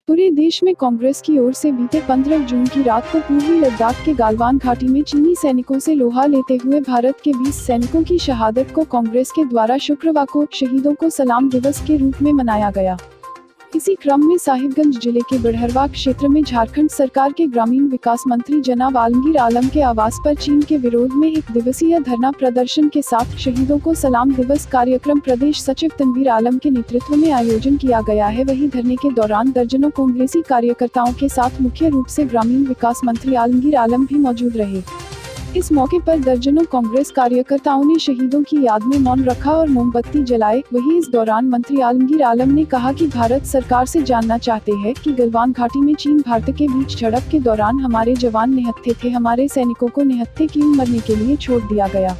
पूरे देश में कांग्रेस की ओर से बीते 15 जून की रात को पूर्वी लद्दाख के गालवान घाटी में चीनी सैनिकों से लोहा लेते हुए भारत के 20 सैनिकों की शहादत को कांग्रेस के द्वारा शुक्रवार को शहीदों को सलाम दिवस के रूप में मनाया गया। इसी क्रम में साहिबगंज जिले के बड़हरवा क्षेत्र में झारखंड सरकार के ग्रामीण विकास मंत्री जनाब आलमगीर आलम के आवास पर चीन के विरोध में एक दिवसीय धरना प्रदर्शन के साथ शहीदों को सलाम दिवस कार्यक्रम प्रदेश सचिव तनवीर आलम के नेतृत्व में आयोजन किया गया है। वहीं धरने के दौरान दर्जनों कांग्रेसी कार्यकर्ताओं के साथ मुख्य रूप से ग्रामीण विकास मंत्री आलमगीर आलम भी मौजूद रहे। इस मौके पर दर्जनों कांग्रेस कार्यकर्ताओं ने शहीदों की याद में मौन रखा और मोमबत्ती जलाए। वहीं इस दौरान मंत्री आलमगीर आलम ने कहा कि भारत सरकार से जानना चाहते हैं कि गलवान घाटी में चीन भारत के बीच झड़प के दौरान हमारे जवान निहत्थे थे, हमारे सैनिकों को निहत्थे क्यों मरने के लिए छोड़ दिया गया।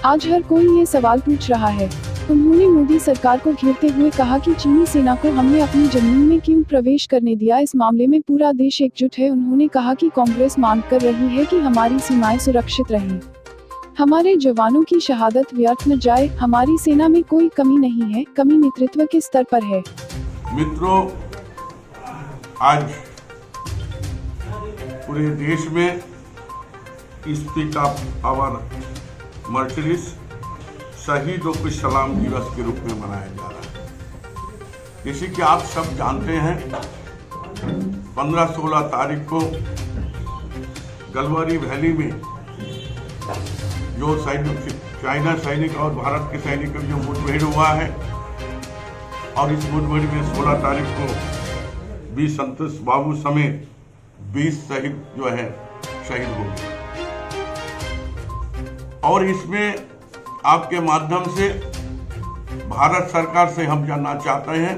आज हर कोई ये सवाल पूछ रहा है। उन्होंने मोदी सरकार को घेरते हुए कहा कि चीनी सेना को हमने अपनी जमीन में क्यों प्रवेश करने दिया, इस मामले में पूरा देश एकजुट है। उन्होंने कहा कि कांग्रेस मांग कर रही है कि हमारी सीमाएं सुरक्षित रहें, हमारे जवानों की शहादत व्यर्थ न जाए, हमारी सेना में कोई कमी नहीं है, कमी नेतृत्व के स्तर पर है। मित्रों, आज पूरे देश में स्पीक ऑफ आवर मर्टरिस शहीदों को सलाम दिवस के रूप में मनाया जा रहा है। जैसे कि आप सब जानते हैं, 15-16 तारीख को गलवारी वैली में जो चाइना सैनिक और भारत के सैनिक का जो मुठभेड़ हुआ है, और इस मुठभेड़ में 16 तारीख को 20 संतोष बाबू समेत 20 शहीद जो है शहीद हो गए। और इसमें आपके माध्यम से भारत सरकार से हम जानना चाहते हैं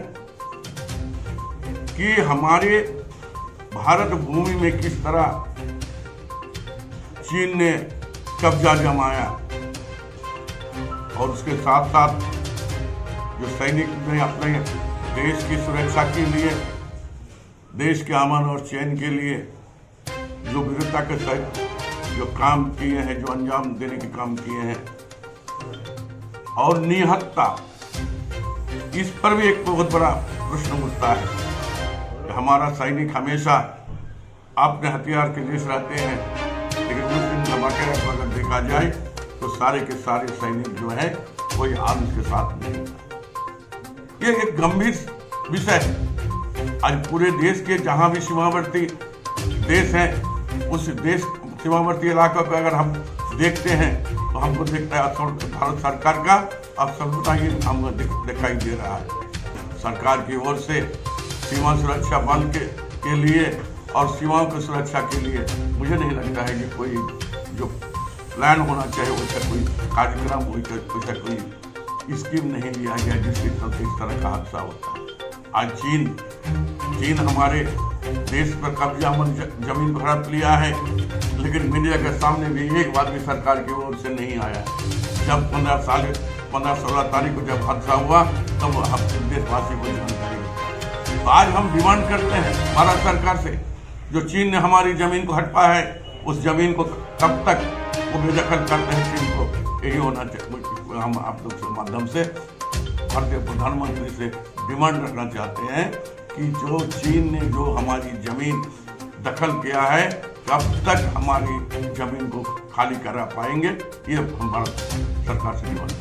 कि हमारे भारत भूमि में किस तरह चीन ने कब्जा जमाया, और उसके साथ साथ जो सैनिक ने अपने देश की सुरक्षा के लिए, देश के अमन और चैन के लिए जो वीरता के साथ जो काम किए हैं, जो अंजाम देने के काम किए हैं, और निहत्ता, इस पर भी एक बहुत बड़ा प्रश्न उठता है कि हमारा सैनिक हमेशा अपने हथियार के देश रहते हैं, लेकिन उस दिन धमाके अगर देखा जाए तो सारे के सारे सैनिक जो है कोई आर्म के साथ नहीं। ये एक गंभीर विषय है। आज पूरे देश के जहां भी सीमावर्ती देश हैं, उस देश सीमावर्ती इलाकों को अगर हम देखते हैं तो हमको देखता है भारत सरकार का असफलता ही हमको दिखाई दे रहा है। सरकार की ओर से सीमा सुरक्षा बल के लिए और सीमाओं की सुरक्षा के लिए मुझे नहीं लगता है कि कोई जो प्लान होना चाहिए वैसा कोई कार्यक्रम, वैसा कोई स्कीम नहीं लिया गया जिसके चलते इस तरह का हादसा होता है। आज चीन हमारे देश पर कब्जा जमीन पर हड़प लिया है, लेकिन मीडिया के सामने भी एक बात भी सरकार की ओर से नहीं आया। जब 15-16 तारीख को जब हादसा हुआ तब हम देशवासी को जानकारी। तो आज हम डिमांड करते हैं भारत सरकार से, जो चीन ने हमारी जमीन को हड़पा है, उस जमीन को कब तक वो बेदखल करते हैं चीन को, यही होना चाहिए। हम आप लोग के माध्यम से भारतीय प्रधानमंत्री से डिमांड रखना चाहते हैं कि जो चीन ने जो हमारी जमीन दखल किया है, कब तक हमारी जमीन को खाली करा पाएंगे, ये हम भारत सरकार से डिमांड